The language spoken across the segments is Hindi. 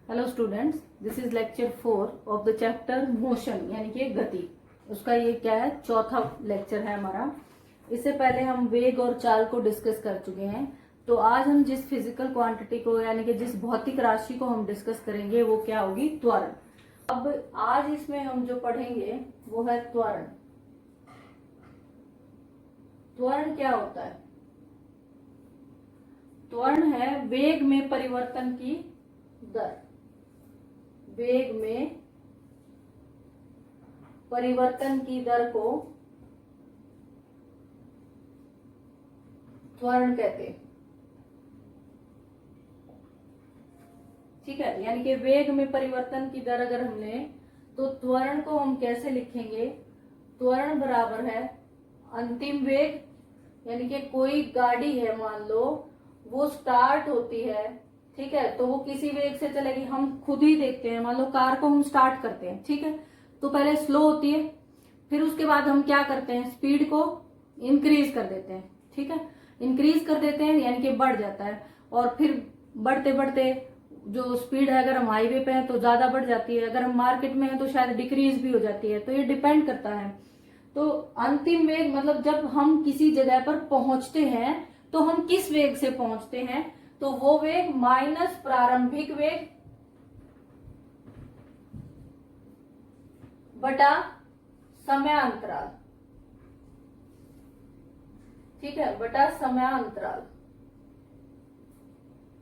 Hello students, this is lecture 4 of the chapter motion यानी कि गति। उसका ये क्या है, चौथा लेक्चर है हमारा। इससे पहले हम वेग और चाल को डिस्कस कर चुके हैं। तो आज हम जिस फिजिकल क्वांटिटी को यानी कि जिस भौतिक राशि को हम डिस्कस करेंगे वो क्या होगी, त्वरण। अब आज इसमें हम जो पढ़ेंगे वो है त्वरण। त्वरण क्या होता है? त्वरण है वेग में परिवर्तन की दर। वेग में परिवर्तन की दर को त्वरण कहते हैं। ठीक है, यानी कि वेग में परिवर्तन की दर अगर हमने, तो त्वरण को हम कैसे लिखेंगे? त्वरण बराबर है अंतिम वेग, यानी कि कोई गाड़ी है, मान लो वो स्टार्ट होती है, ठीक है, तो वो किसी वेग से चलेगी। हम खुद ही देखते हैं, मान लो कार को हम स्टार्ट करते हैं, ठीक है, तो पहले स्लो होती है, फिर उसके बाद हम क्या करते हैं, स्पीड को इंक्रीज कर देते हैं। ठीक है, इंक्रीज कर देते हैं यानी कि बढ़ जाता है, और फिर बढ़ते बढ़ते जो स्पीड है, अगर हम हाईवे पे हैं तो ज्यादा बढ़ जाती है, अगर हम मार्केट में हैं तो शायद डिक्रीज भी हो जाती है। तो ये डिपेंड करता है। तो अंतिम वेग मतलब जब हम किसी जगह पर पहुंचते हैं तो हम किस वेग से पहुंचते हैं, तो वो वेग माइनस प्रारंभिक वेग बटा समयांतराल। ठीक है, बटा समयांतराल।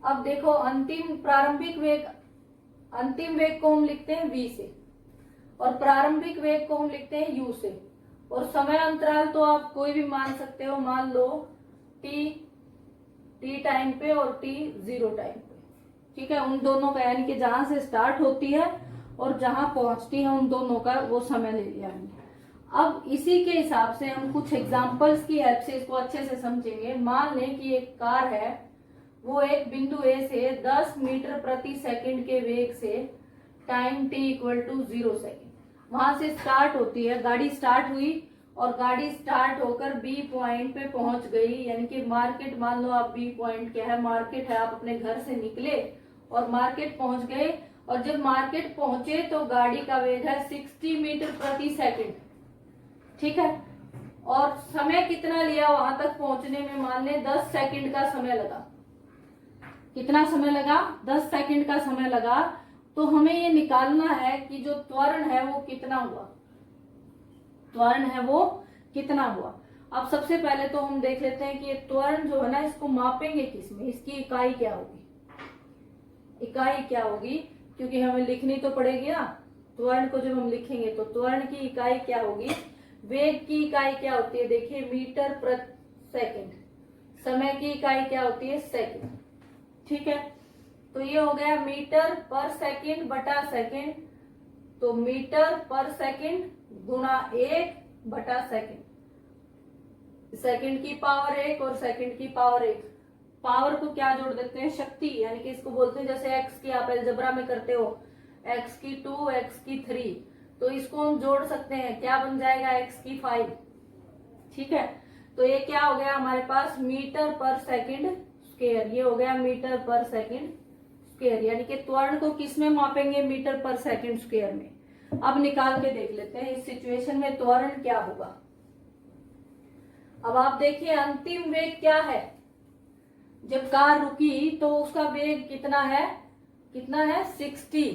अब देखो, अंतिम वेग को हम लिखते हैं v से, और प्रारंभिक वेग को हम लिखते हैं u से, और समय अंतराल तो आप कोई भी मान सकते हो, मान लो t टाइम पे और t 0 टाइम पे। ठीक है, उन दोनों का यानी कि जहां से स्टार्ट होती है और जहां पहुंचती है उन दोनों का वो समय ले लिया हमने। अब इसी के हिसाब से हम कुछ एग्जांपल्स की हेल्प से इसको अच्छे से समझेंगे। मान लें कि एक कार है, वो एक बिंदु A से 10 मीटर प्रति सेकंड के वेग से time t equal to 0 second वहां से स्टार्ट होती है। गाड़ी स्टार्ट हुई और गाड़ी स्टार्ट होकर B पॉइंट पे पहुंच गई, यानी कि मार्केट, मान लो आप B पॉइंट क्या है, मार्केट है। आप अपने घर से निकले और मार्केट पहुंच गए, और जब मार्केट पहुंचे तो गाड़ी का वेग है 60 मीटर प्रति सेकंड। ठीक है, और समय कितना लिया वहां तक पहुंचने में? मान लें 10 सेकंड का समय लगा। कितना समय लगा? 10 सेकंड का समय लगा। तो हमें ये निकालना है कि जो त्वरण है वो कितना हुआ, त्वरण है वो कितना हुआ। अब सबसे पहले तो हम देख लेते हैं कि ये त्वरण जो है ना, इसको मापेंगे किसमें, इसकी इकाई क्या होगी, इकाई क्या होगी, क्योंकि हमें लिखनी तो पड़ेगी ना। त्वरण को जब हम लिखेंगे तो त्वरण की इकाई क्या होगी, वेग की इकाई क्या होती है, देखिए मीटर प्रति सेकंड, समय की इकाई क्या होती है, सेकंड। ठीक है, तो ये हो गया मीटर पर सेकंड बटा सेकंड, तो मीटर पर सेकंड गुणा 1 बटा सेकंड, सेकंड की पावर 1 और सेकंड की पावर 1। पावर को क्या जोड़ देते हैं, शक्ति, यानी कि इसको बोलते हैं जैसे x की आप अलजेब्रा में करते हो, x की 2, x की 3, तो इसको हम जोड़ सकते हैं, क्या बन जाएगा, x की 5। ठीक है, तो ये क्या हो गया हमारे पास, मीटर पर सेकंड स्क्वायर। ये हो गया मीटर पर सेकंड स्क्वायर, यानी कि त्वरण को किस में मापेंगे, मीटर पर सेकंड स्क्वायर में। अब निकाल के देख लेते हैं इस सिचुएशन में त्वरण क्या होगा। अब आप देखिए अंतिम वेग क्या है, जब कार रुकी तो उसका वेग कितना है, कितना है, 60।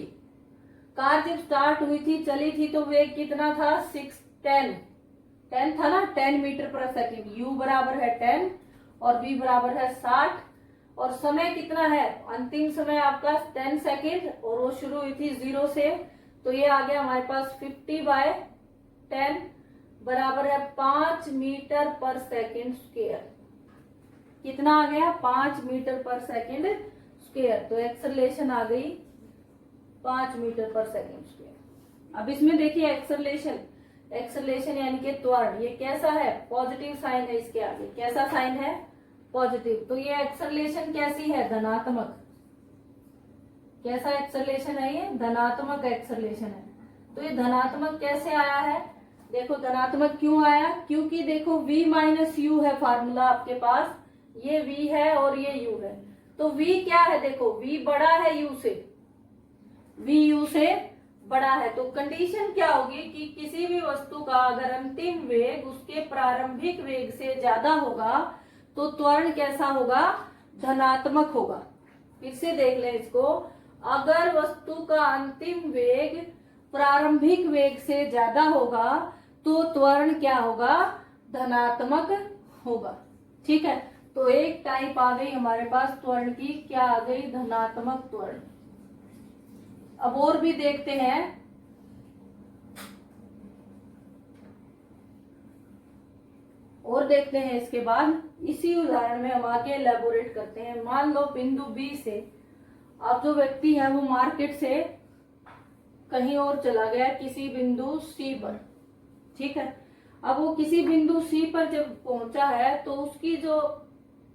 कार जब स्टार्ट हुई थी, चली थी, तो वेग कितना था, 10 था ना, 10 मीटर पर सेकंड। u बराबर है 10 और v बराबर है 60, और समय कितना है, अंतिम समय आपका 10 सेकेंड, और वो शुरू हुई थी 0 से, तो ये आ गया हमारे पास 50/10 बराबर है 5 मीटर पर सेकेंड स्क्वायर। कितना आ गया, 5 मीटर पर सेकेंड स्क्वायर। तो एक्सेलरेशन आ गई 5 मीटर पर सेकेंड स्क्वायर। अब इसमें देखिए एक्सेलरेशन, एक्सेलरेशन यानी कि त्वरण, ये कैसा है, पॉजिटिव साइन है इसके आगे। कैसा साइन है, पॉजिटिव। तो ये एक्सेलरेशन कैसी है, धनात्मक। कैसा एक्सेलरेशन है ये, धनात्मक एक्सेलरेशन है। तो ये धनात्मक कैसे आया है, देखो धनात्मक क्यों आया, क्योंकि देखो v माइनस यू है फार्मूला आपके पास, ये v है और ये u है। तो v क्या है, देखो v बड़ा है u से, वी यू से बड़ा है। तो कंडीशन क्या होगी कि किसी भी वस्तु का अगर अंतिम वेग उसके प्रारंभिक वेग से ज्यादा होगा तो त्वरण कैसा होगा, धनात्मक होगा। फिर से देख लें इसको, अगर वस्तु का अंतिम वेग प्रारंभिक वेग से ज्यादा होगा तो त्वरण क्या होगा, धनात्मक होगा। ठीक है, तो एक टाइप आ गई हमारे पास त्वरण की, क्या आ गई, धनात्मक त्वरण। अब और भी देखते हैं। और देखते हैं इसके बाद, इसी उदाहरण में हम आगे एलैबोरेट करते हैं। मान लो बिंदु बी से अब जो व्यक्ति है वो मार्केट से कहीं और चला गया, किसी बिंदु सी पर। ठीक है, अब वो किसी बिंदु सी पर जब पहुंचा है तो उसकी जो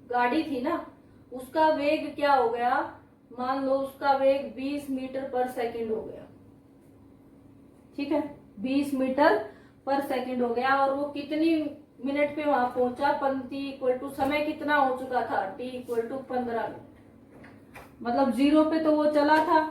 गाड़ी थी ना, उसका वेग क्या हो गया, मान लो उसका वेग 20 मीटर पर सेकंड हो गया। ठीक है, 20 मीटर पर सेकंड हो गया। और वो कितनी मिनट पे वहां पहुंचा, पंती इक्वल टू समय कितना हो चुका था, टी इक्वल टू 15 मिनट। मतलब 0 पे तो वो चला था,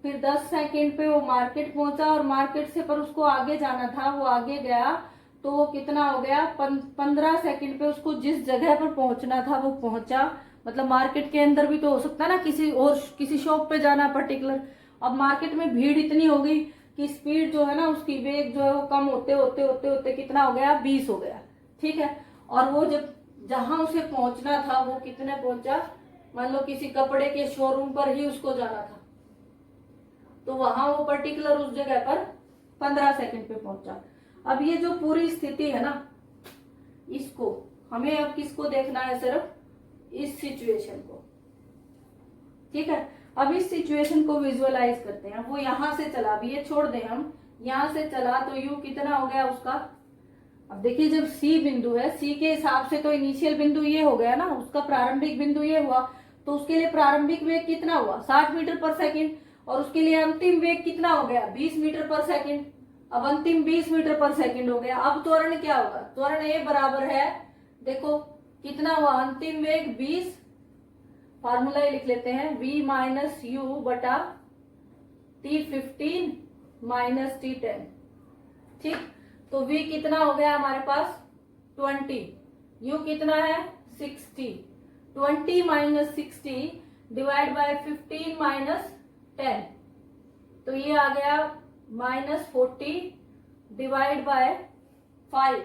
फिर 10 सेकंड पे वो मार्केट पहुंचा, और मार्केट से पर उसको आगे जाना था, वो आगे गया तो वो कितना हो गया, 15 सेकंड पे उसको जिस जगह पर पहुंचना था वो पहुंचा। मतलब मार्केट के अंदर भी तो हो सकता है ना, किसी शॉप पे जाना पर्टिकुलर। अब मार्केट में भीड़ इतनी हो गई कि स्पीड जो है ना, उसकी वेग जो है वो कम होते होते होते होते कितना हो गया, 20 हो गया। ठीक है, और वो जब जहां उसे पहुंचना था वो कितने पहुंचा, मान लो किसी कपड़े के शोरूम पर ही उसको जाना था, तो वहां वो पर्टिकुलर उस जगह पर 15 सेकंड पे पहुंचा। अब ये जो पूरी स्थिति है ना, इसको हमें अब किसको देखना है, सिर्फ इस सिचुएशन को। ठीक है, अब इस सिचुएशन को विजुअलाइज करते हैं। वो यहां से चला, भी ये छोड़ दें हम, यहां से चला तो यू कितना हो गया उसका। अब देखिए जब सी बिंदु है, सी के हिसाब से तो इनिशियल बिंदु ये हो गया ना, उसका प्रारंभिक बिंदु ये हुआ, तो उसके लिए प्रारंभिक वेग कितना हुआ, 60 मीटर पर सेकंड, और उसके लिए अंतिम वेग कितना हो गया, 20 मीटर पर सेकंड। अब अंतिम 20 मीटर पर सेकंड हो गया। अब त्वरण क्या होगा, त्वरण ए बराबर है, देखो कितना हुआ, अंतिम वेग 20, फार्मूला ही लिख लेते हैं, v माइनस यू बटा T15 माइनस T10। ठीक, तो v कितना हो गया हमारे पास 20, u कितना है 60, 20 माइनस 60 डिवाइड बाय 15 माइनस 10, तो ये आ गया माइनस 40 डिवाइड बाय 5,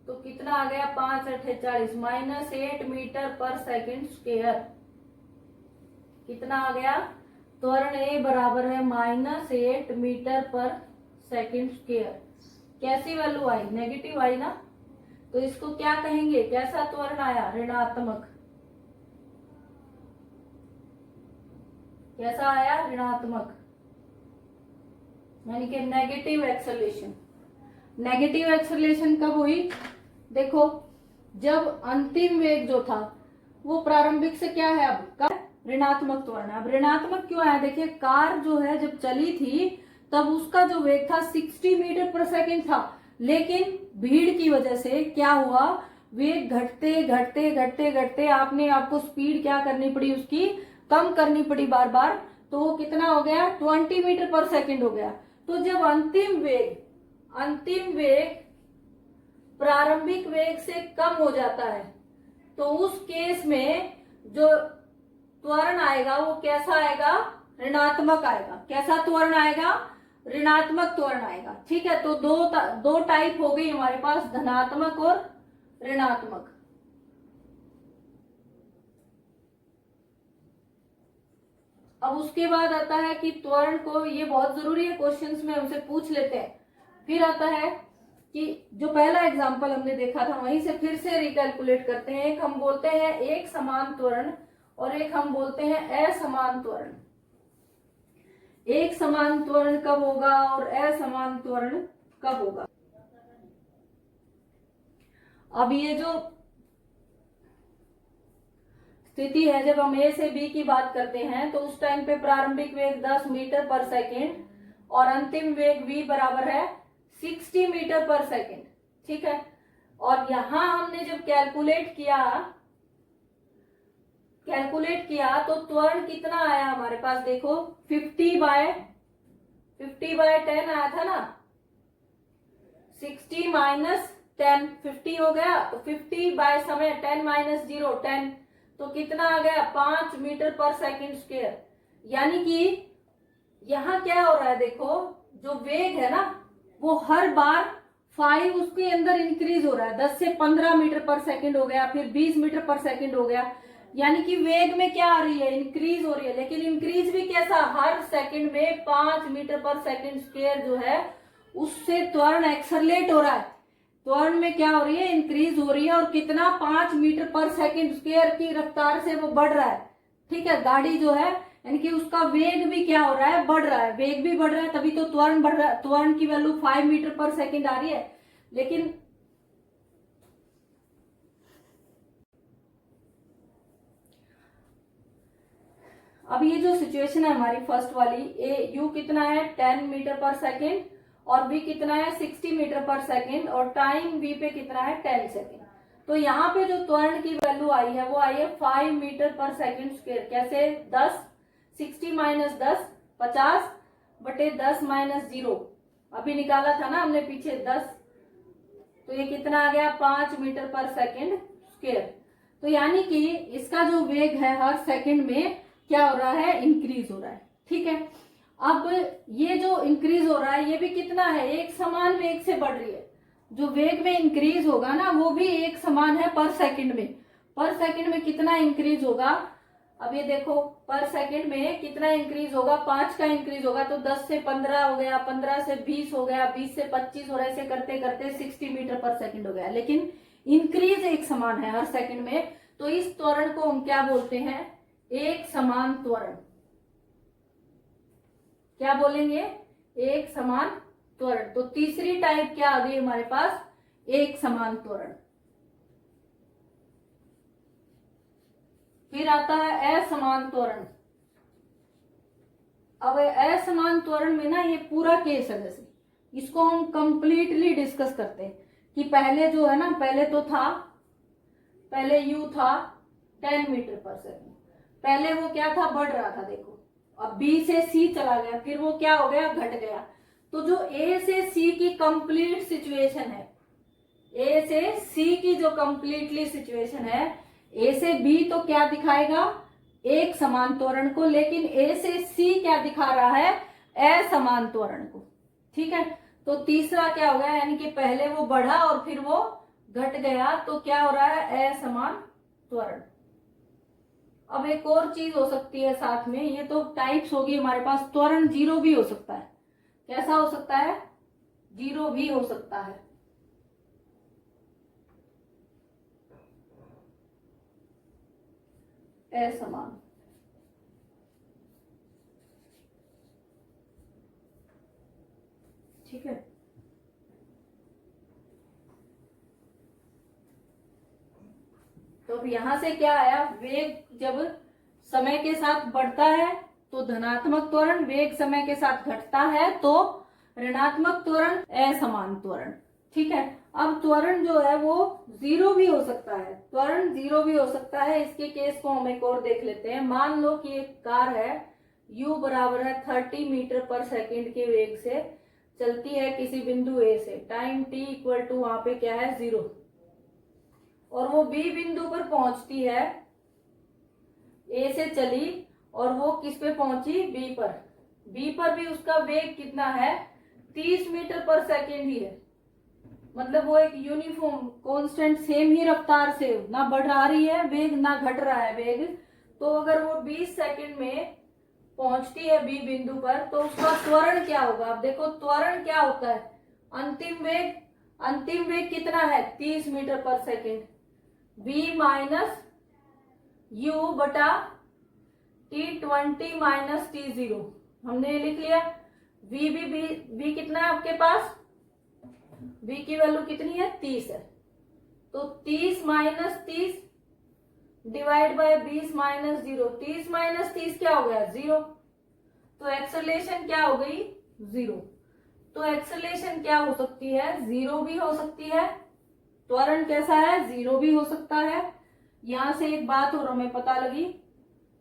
तो कितना आ गया 5 8 40, माइनस 8 मीटर पर सेकंड स्क्वायर। कितना आ गया, त्वरण ए बराबर है माइनस 8 मीटर पर सेकंड स्क्वायर। कैसी वैल्यू आई, नेगेटिव आई ना, तो इसको क्या कहेंगे, कैसा त्वरण आया, ऋणात्मक। कैसा आया, ऋणात्मक, यानी कि नेगेटिव एक्सेलरेशन। नेगेटिव एक्सेलरेशन कब हुई, देखो जब अंतिम वेग जो था वो प्रारंभिक से क्या है, अब कब ऋणात्मक त्वरण। अब ऋणात्मक क्यों आया, देखिए कार जो है जब चली थी तब उसका जो वेग था 60 मीटर पर सेकंड था, लेकिन भीड़ की वजह से क्या हुआ, वेग घटते घटते घटते घटते आपने आपको स्पीड क्या करनी पड़ी, उसकी कम करनी पड़ी बार बार, तो वो कितना हो गया 20 मीटर पर सेकंड हो गया। तो जब अंतिम वेग प्रारंभिक वेग से कम हो जाता है तो उस केस में जो त्वरण आएगा वो कैसा आएगा, ऋणात्मक आएगा। कैसा त्वरण आएगा, ऋणात्मक त्वरण आएगा। ठीक है, तो दो टाइप हो गई हमारे पास, धनात्मक और ऋणात्मक। अब उसके बाद आता है कि त्वरण को, ये बहुत जरूरी है, क्वेश्चंस में हमसे पूछ लेते हैं। फिर आता है कि जो पहला एग्जांपल हमने देखा था वहीं से फिर से रिकैलकुलेट करते हैं। एक हम बोलते हैं एक समान त्वरण और एक हम बोलते हैं असमान त्वरण। एक समान त्वरण कब होगा और असमान त्वरण कब होगा। अब ये जो स्थिति है, जब हम ए से बी की बात करते हैं तो उस टाइम पे प्रारंभिक वेग 10 मीटर पर सेकेंड और अंतिम वेग v बराबर है 60 मीटर पर सेकेंड। ठीक है, और यहां हमने जब कैलकुलेट किया तो त्वरण कितना आया हमारे पास, देखो 50 बाय 50/10 आया था ना, 60 माइनस 10, 50 हो गया, तो 50 बाय समय 10 माइनस 0 10, तो कितना आ गया 5 मीटर पर सेकंड स्क्वायर। यानी कि यहाँ क्या हो रहा है, देखो जो वेग है ना वो हर बार 5 उसके अंदर इंक्रीज हो रहा है, 10 से 15 मीटर पर सेकंड हो गया, फिर 20 मीटर पर सेकंड हो गया। यानी कि वेग में क्या आ रही है, इंक्रीज हो रही है, लेकिन इंक्रीज भी कैसा, हर सेकंड में 5 मीटर पर सेकंड स्क्वायर जो है उससे त्वरण एक्सरलेट हो रहा है, त्वरण में क्या हो रही है, इंक्रीज हो रही है, और कितना 5 मीटर पर सेकंड स्क्वायर की रफ्तार से वो बढ़ रहा है। ठीक है, गाड़ी जो है यानी कि उसका वेग भी क्या हो रहा है, बढ़ रहा है, वेग भी बढ़ रहा है, तभी तो त्वरण बढ़ रहा है। त्वरण की वैल्यू 5 मीटर पर सेकंड आ रही है, लेकिन अब ये जो सिचुएशन है हमारी फर्स्ट वाली, ए यू कितना है 10 मीटर पर सेकेंड और बी कितना है 60 मीटर पर सेकेंड और टाइम बी पे कितना है 10 सेकेंड। तो यहाँ पे जो त्वरण की वैल्यू आई है वो आई है 5 मीटर पर सेकेंड स्क्वायर। कैसे, 10 60 माइनस 10 50 बटे 10 माइनस 0 अभी निकाला था ना हमने पीछे 10, तो ये कितना आ गया 5 मीटर पर सेकेंड स्क्वायर। तो यानी कि इसका जो वेग है हर सेकंड में क्या हो रहा है, इंक्रीज हो रहा है। ठीक है, अब ये जो इंक्रीज हो रहा है ये भी कितना है, एक समान वेग से बढ़ रही है। जो वेग में इंक्रीज होगा ना वो भी एक समान है पर सेकंड में। पर सेकंड में कितना इंक्रीज होगा, अब ये देखो पर सेकंड में कितना इंक्रीज होगा, 5 का इंक्रीज होगा, तो 10 से 15 हो गया, 15 से 20 हो गया, 20 से 25 हो रहा है, ऐसे करते करते 60 मीटर पर सेकंड हो गया। लेकिन इंक्रीज एक समान है हर सेकंड में, तो इस त्वरण को हम क्या बोलते हैं, एक समान त्वरण। क्या बोलेंगे, एक समान त्वरण। तो तीसरी टाइप क्या आ गई हमारे पास, एक समान त्वरण। फिर आता है असमान त्वरण। अब असमान त्वरण में ना ये पूरा केस है, जैसे इसको हम कंप्लीटली डिस्कस करते हैं कि पहले जो है ना, पहले तो था, पहले u था 10 मीटर पर सेकेंड, पहले वो क्या था, बढ़ रहा था, देखो अब b से c चला गया, फिर वो क्या हो गया, घट गया। तो जो a से c की कंप्लीट सिचुएशन है, a से c की जो कंप्लीटली सिचुएशन है, a से b तो क्या दिखाएगा, एक समान त्वरण को, लेकिन a से c क्या दिखा रहा है, असमान त्वरण को। ठीक है, तो तीसरा क्या हो गया, यानी कि पहले वो बढ़ा और फिर वो घट गया, तो क्या हो रहा है, असमान त्वरण। अब एक और चीज हो सकती है साथ में, ये तो टाइप्स होगी हमारे पास, त्वरण जीरो भी हो सकता है। कैसा हो सकता है, जीरो भी हो सकता है। असमान, ठीक है। तो अब यहां से क्या आया, वेग जब समय के साथ बढ़ता है तो धनात्मक त्वरण, वेग समय के साथ घटता है तो ऋणात्मक त्वरण, असमान त्वरण। ठीक है, अब त्वरण जो है वो जीरो भी हो सकता है, त्वरण जीरो भी हो सकता है। इसके केस को हम एक और देख लेते हैं। मान लो कि एक कार है, u बराबर है 30 मीटर पर सेकंड के वेग से चलती है किसी बिंदु A से, टाइम t इक्वल टू वहां पे क्या है 0, और वो B बिंदु पर पहुंचती है, A से चली और वो किस पे पहुंची, B पर। B पर भी उसका वेग कितना है, 30 मीटर पर सेकेंड ही है, मतलब वो एक यूनिफॉर्म कांस्टेंट सेम ही रफ्तार से, ना बढ़ रही है वेग ना घट रहा है वेग। तो अगर वो 20 सेकंड में पहुंचती है बी बिंदु पर, तो उसका त्वरण क्या होगा। अब देखो त्वरण क्या होता है, अंतिम वेग कितना है 30 मीटर पर सेकेंड, v माइनस यू बटा t20 माइनस t0, हमने लिख लिया। v कितना है आपके पास, v की वैल्यू कितनी है 30 है, तो 30 minus 30 divide by 20 minus 0, 30 minus 30 क्या हो गया 0, तो एक्सेलरेशन क्या हो गई 0। तो एक्सेलरेशन क्या हो सकती है, 0 भी हो सकती है, त्वरण कैसा है 0 भी हो सकता है। यहां से एक बात और हमें पता लगी,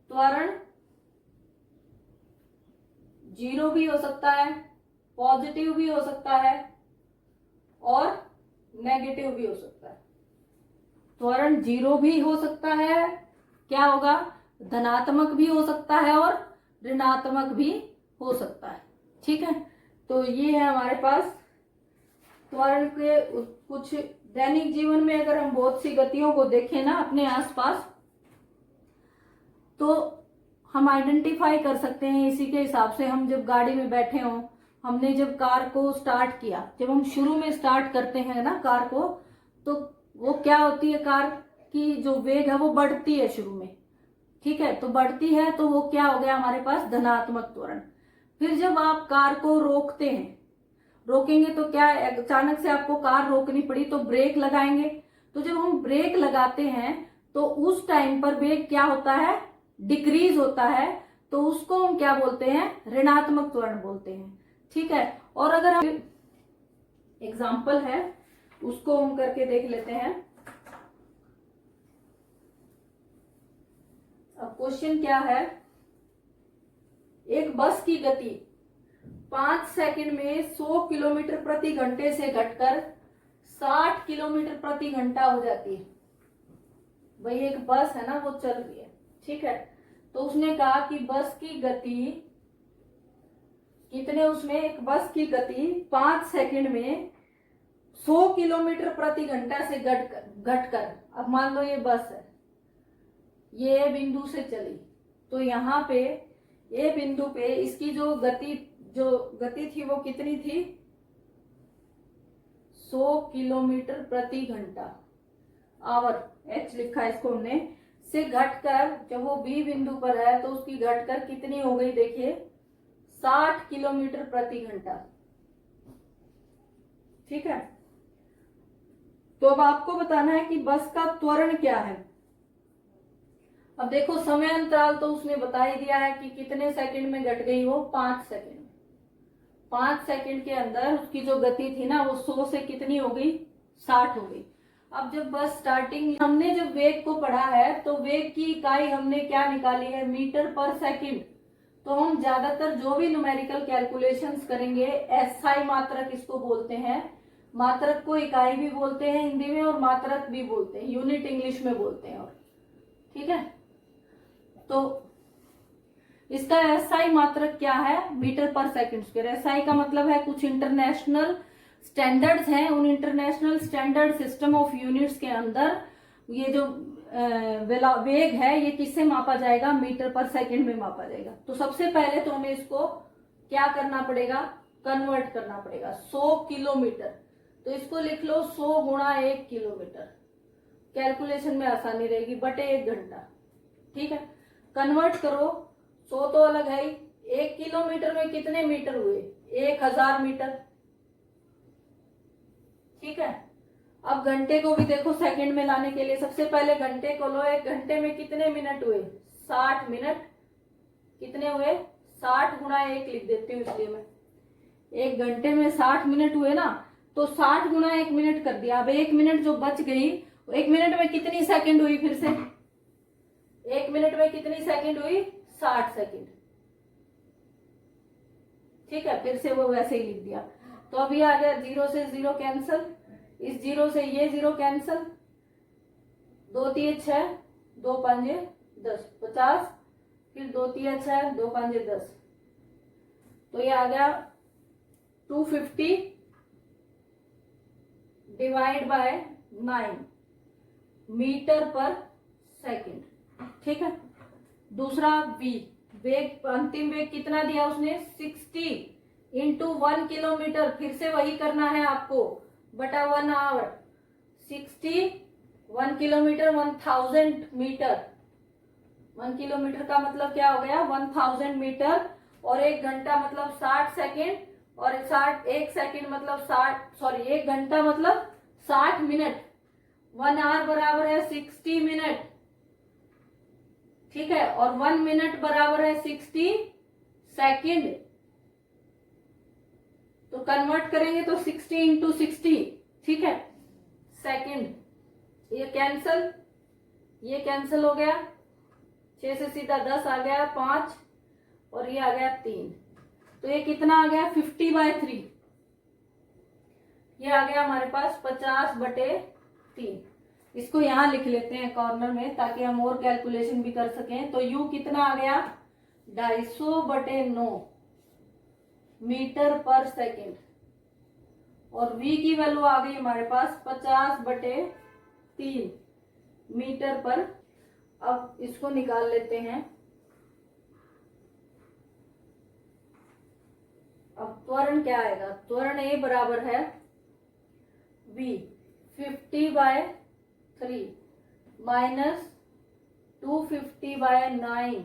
त्वरण जीरो भी हो सकता है, पॉजिटिव भी हो सकता है और नेगेटिव भी हो सकता है। त्वरण जीरो भी हो सकता है, क्या होगा, धनात्मक भी हो सकता है और ऋणात्मक भी हो सकता है। ठीक है, तो ये है हमारे पास त्वरण के कुछ। दैनिक जीवन में अगर हम बहुत सी गतियों को देखें ना अपने आसपास, तो हम आइडेंटिफाई कर सकते हैं इसी के हिसाब से। हम जब गाड़ी में बैठे हों, हमने जब कार को स्टार्ट किया, जब हम शुरू में स्टार्ट करते हैं ना कार को, तो वो क्या होती है, कार की जो वेग है वो बढ़ती है शुरू में। ठीक है, तो बढ़ती है तो वो क्या हो गया हमारे पास, धनात्मक त्वरण। फिर जब आप कार को रोकते हैं, रोकेंगे तो क्या, अचानक से आपको कार रोकनी पड़ी तो ब्रेक लगाएंगे। तो जब हम ब्रेक लगाते हैं तो उस टाइम पर वेग क्या होता है, डिक्रीज होता है। तो उसको हम क्या बोलते हैं, ऋणात्मक त्वरण बोलते हैं। ठीक है, और अगर हम एग्जाम्पल है उसको हम करके देख लेते हैं। अब क्वेश्चन क्या है, एक बस की गति 5 सेकंड में 100 किलोमीटर प्रति घंटे से घटकर 60 किलोमीटर प्रति घंटा हो जाती है। भाई एक बस है ना, वो चल रही है, ठीक है, तो उसने कहा कि बस की गति कितने, उसमें एक बस की गति 5 सेकंड में 100 किलोमीटर प्रति घंटा से घटकर, अब मान लो ये बस है, ये बिंदु से चली, तो यहाँ पे ये बिंदु पे इसकी जो गति थी वो कितनी थी, 100 किलोमीटर प्रति घंटा, आवर, एच लिखा है इसको हमने, से घटकर जब वो बी बिंदु पर है तो उसकी घटकर कितनी हो गई, देखिए 60 किलोमीटर प्रति घंटा। ठीक है, तो अब आपको बताना है कि बस का त्वरण क्या है। अब देखो समय अंतराल तो उसने बता ही दिया है कि कितने सेकंड में घट गई वो, 5 सेकंड। 5 सेकंड के अंदर उसकी जो गति थी ना वो 100 से कितनी हो गई, 60 हो गई। अब जब बस स्टार्टिंग, हमने जब वेग को पढ़ा है तो वेग की इकाई हमने क्या निकाली है, मीटर पर सेकंड। तो हम ज्यादातर जो भी न्यूमेरिकल कैलकुलेशंस करेंगे, एसआई मात्रक इसको बोलते हैं। मात्रक को इकाई भी बोलते हैं हिंदी में और मात्रक भी बोलते हैं, यूनिट इंग्लिश में बोलते हैं। और ठीक है, तो इसका एसआई मात्रक क्या है, मीटर पर सेकंड स्क्वायर। एसआई का मतलब है कुछ इंटरनेशनल स्टैंडर्ड्स हैं, उन international standard system of units के अंदर ये जो वेग है ये किससे मापा जाएगा, मीटर पर सेकंड में मापा जाएगा। तो सबसे पहले तो हमें इसको क्या करना पड़ेगा, कन्वर्ट करना पड़ेगा। 100 किलोमीटर, तो इसको लिख लो 100 गुणा 1 किलोमीटर, कैलकुलेशन में आसानी रहेगी, बटे 1 घंटा। ठीक है, कन्वर्ट करो, 100 तो अलग है ही, 1 किलोमीटर में कितने मीटर हुए, 1000 मीटर। ठीक है, अब घंटे को भी देखो सेकंड में लाने के लिए सबसे पहले घंटे को लो, 1 घंटे में कितने मिनट हुए, 60 मिनट। कितने हुए, 60 गुणा 1 लिख देती हूँ, इसलिए मैं 1 घंटे में 60 मिनट हुए ना, तो 60 गुणा 1 मिनट कर दिया। अब 1 मिनट जो बच गई, 1 मिनट में कितनी सेकंड हुई, फिर से 1 मिनट में कितनी सेकंड हुई, 60 सेकंड। ठीक है, फिर से वो वैसे ही लिख दिया। तो अभी आ गया 0 से 0 कैंसल, इस 0 से ये 0 कैंसल, 2 3 6, 2 5 10, 50, फिर 2 3 6, 2 5 10, तो ये आ गया 250 डिवाइड बाय 9 मीटर पर सेकंड। ठीक है, दूसरा वी, वेग, अंतिम वेग कितना दिया उसने, 60 इंटू 1 किलोमीटर, फिर से वही करना है आपको, बटा 1 आवर। 60, 1 किलोमीटर 1000 मीटर, 1 किलोमीटर का मतलब क्या हो गया, 1000 मीटर, और 1 घंटा मतलब 60 सेकेंड, और 1 सेकेंड मतलब 1 घंटा मतलब 60 मिनट। 1 आवर बराबर है 60 मिनट। ठीक है, और 1 मिनट बराबर है 60 सेकेंड। तो कन्वर्ट करेंगे तो 60 इंटू 60, ठीक है, सेकेंड। ये कैंसल हो गया, 6 से सीधा 10 आ गया, 5, और ये आ गया 3। तो ये कितना आ गया 50/3, ये आ गया हमारे पास 50/3। इसको यहां लिख लेते हैं कॉर्नर में ताकि हम और कैलकुलेशन भी कर सकें। तो u कितना आ गया 250/9 मीटर पर सेकेंड, और v की वैल्यू आ गई हमारे पास 50/3 मीटर पर। अब इसको निकाल लेते हैं। अब त्वरण क्या आएगा, त्वरण A बराबर है v 50/3 माइनस 250/9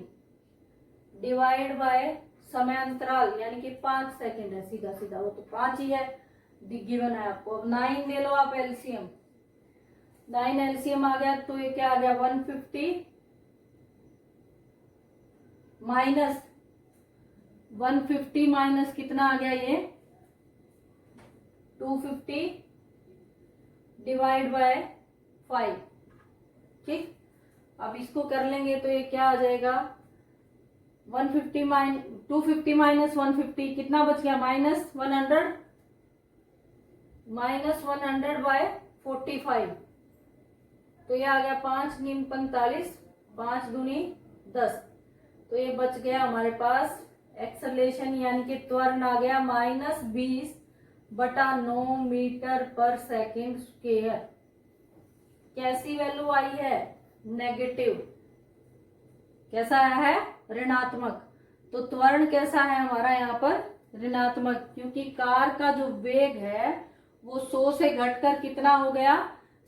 डिवाइड बाय समय अंतराल यानी कि 5 सेकेंड है, सीधा सीधा वो तो 5 ही है, गिवन है आपको। अब 9 ले लो आप एलसीएम, 9 एलसीएम आ गया तो ये क्या आ गया 150 माइनस 150 माइनस कितना आ गया ये 250 डिवाइड बाय 5। ठीक, अब इसको कर लेंगे तो ये क्या आ जाएगा 250 माइनस 150 कितना बच गया -100 -100/45। तो ये आ गया 5 × 45, 5 दूनी 10। तो ये बच गया हमारे पास एक्सेलरेशन यानी कि त्वरण आ गया -20/9 मीटर पर सेकेंड स्क्वायर। कैसी वैल्यू आई है नेगेटिव, कैसा आया है ऋणात्मक। तो त्वरण कैसा है हमारा यहाँ पर ऋणात्मक, क्योंकि कार का जो वेग है वो 100 से घटकर कितना हो गया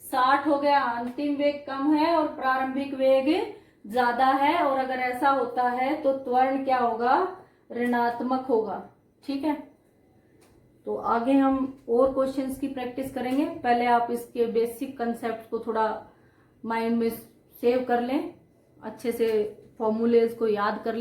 60 हो गया। अंतिम वेग कम है और प्रारंभिक वेग ज्यादा है, और अगर ऐसा होता है तो त्वरण क्या होगा ऋणात्मक होगा। ठीक है, तो आगे हम और क्वेश्चंस की प्रैक्टिस करेंगे। पहले आप इसके बेसिक कंसेप्ट को थोड़ा माइंड में सेव कर लें, अच्छे से फॉर्मूलेज को याद कर लें।